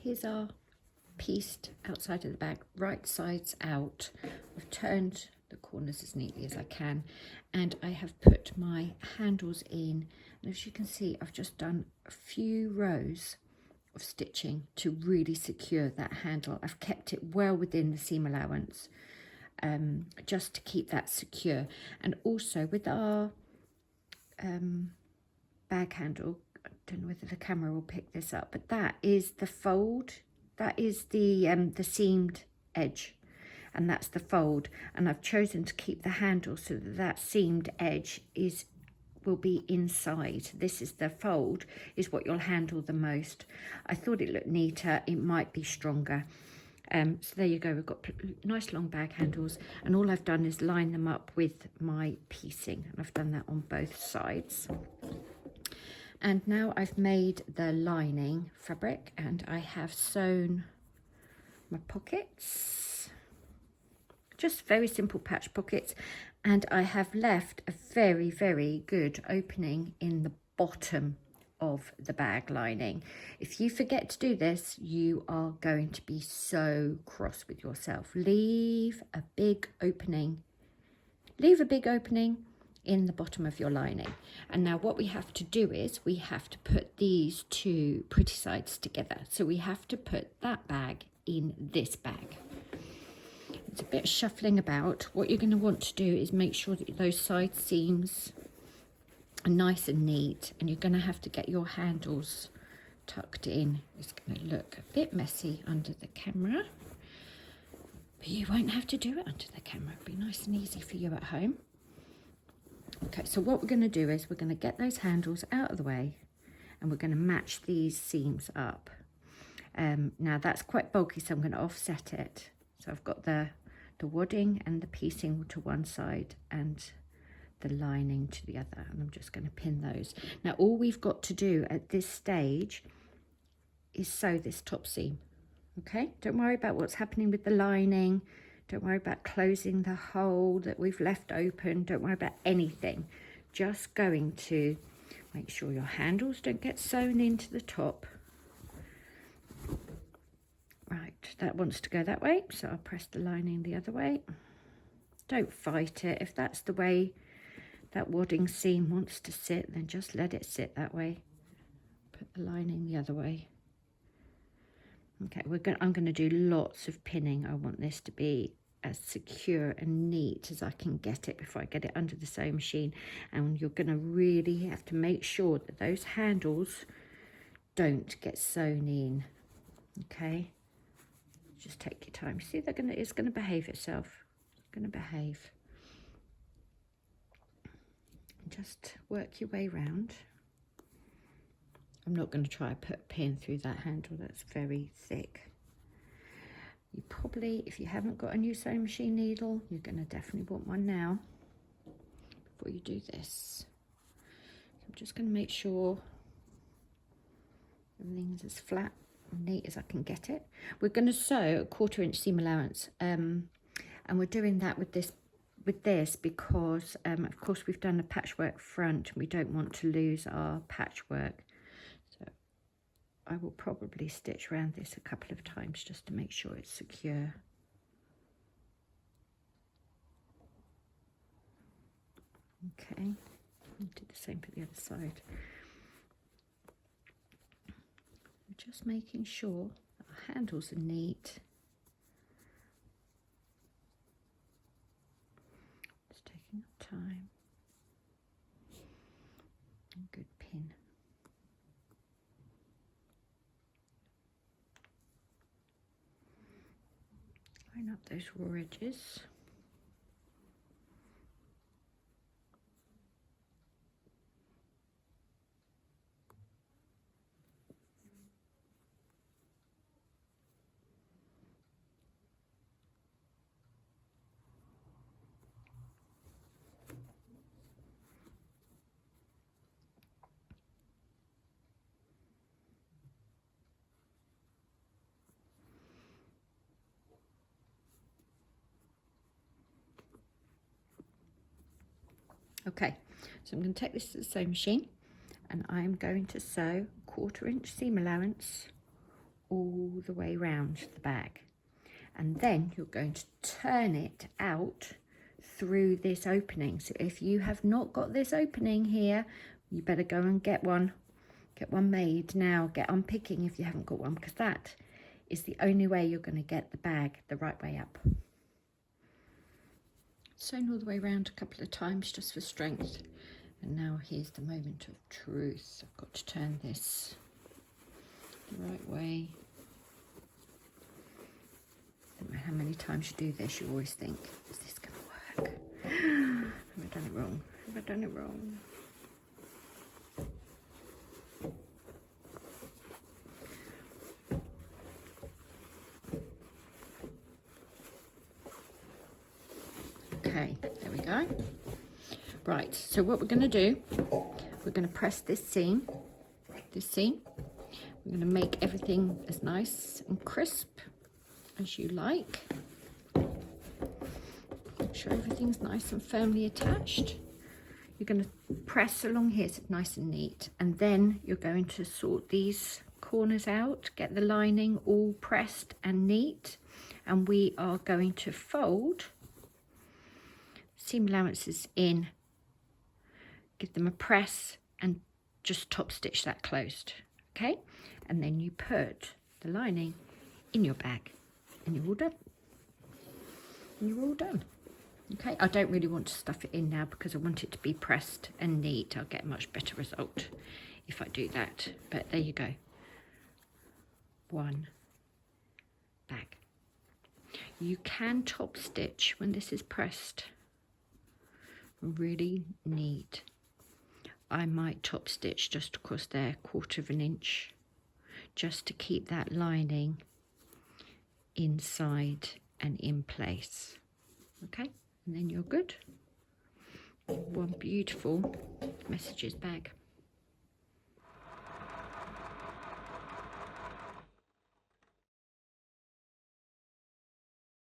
here's our pieced outside of the bag, right sides out. I've turned the corners as neatly as I can, and I have put my handles in, and as you can see, I've just done a few rows of stitching to really secure that handle. I've kept it well within the seam allowance, just to keep that secure. And also with our bag handle, I don't know whether the camera will pick this up, but that is the fold, that is the seamed edge, and that's the fold, and I've chosen to keep the handle so that that seamed edge will be inside. This is the fold, is what you'll handle the most. I thought it looked neater, it might be stronger. So there you go, we've got nice long bag handles, and all I've done is line them up with my piecing, and I've done that on both sides. And now I've made the lining fabric, and I have sewn my pockets, just very simple patch pockets, and I have left a very, very good opening in the bottom of the bag lining. If you forget to do this, you are going to be so cross with yourself. Leave a big opening in the bottom of your lining. And now what we have to do is we have to put these two pretty sides together. So we have to put that bag in this bag. It's a bit shuffling about. What you're going to want to do is make sure that those side seams are nice and neat, and you're going to have to get your handles tucked in. It's going to look a bit messy under the camera, but you won't have to do it under the camera. It'll be nice and easy for you at home. Okay, so what we're going to do is we're going to get those handles out of the way, and we're going to match these seams up. Now that's quite bulky, so I'm going to offset it. So I've got the wadding and the piecing to one side and the lining to the other, and I'm just going to pin those. Now all we've got to do at this stage is sew this top seam. Okay, don't worry about what's happening with the lining, don't worry about closing the hole that we've left open, don't worry about anything. Just going to make sure your handles don't get sewn into the top. Right, that wants to go that way, so I'll press the lining the other way. Don't fight it. If that's the way that wadding seam wants to sit, then just let it sit that way. Put the lining the other way. Okay, I'm going to do lots of pinning. I want this to be as secure and neat as I can get it before I get it under the sewing machine. And you're going to really have to make sure that those handles don't get sewn in. Okay, just take your time. See, it's going to behave itself. It's going to behave. Just work your way round. I'm not going to try and put a pin through that handle, that's very thick. You probably, if you haven't got a new sewing machine needle, you're going to definitely want one now before you do this. So I'm just going to make sure everything's as flat and neat as I can get it. We're going to sew a 1/4 inch seam allowance, and we're doing that with this because of course we've done a patchwork front and we don't want to lose our patchwork. So I will probably stitch around this a couple of times just to make sure it's secure. Okay, I'll do the same for the other side. Just making sure that our handles are neat. Just taking the time. A good pin. Line up those raw edges. Okay, so I'm going to take this to the sewing machine and I'm going to sew 1/4 inch seam allowance all the way round the bag. And then you're going to turn it out through this opening. So if you have not got this opening here, you better go and get one. Get one made now. Get on picking if you haven't got one, because that is the only way you're going to get the bag the right way up. Sewn all the way around a couple of times just for strength. And now here's the moment of truth. I've got to turn this the right way. No matter how many times you do this, you always think, is this going to work? Have I done it wrong? Have I done it wrong? Okay, there we go. Right, so what we're going to do, we're going to press this seam. We're going to make everything as nice and crisp as you like. Make sure everything's nice and firmly attached. You're going to press along here so it's nice and neat, and then you're going to sort these corners out, get the lining all pressed and neat, and we are going to fold seam allowances in, give them a press, and just top stitch that closed. Okay, and then you put the lining in your bag and you're all done. Okay, I don't really want to stuff it in now because I want it to be pressed and neat. I'll get a much better result if I do that, but there you go. One bag. You can top stitch when this is pressed. Really neat. I might top stitch just across there, 1/4 inch, just to keep that lining inside and in place. Okay, and then you're good. One beautiful messages bag.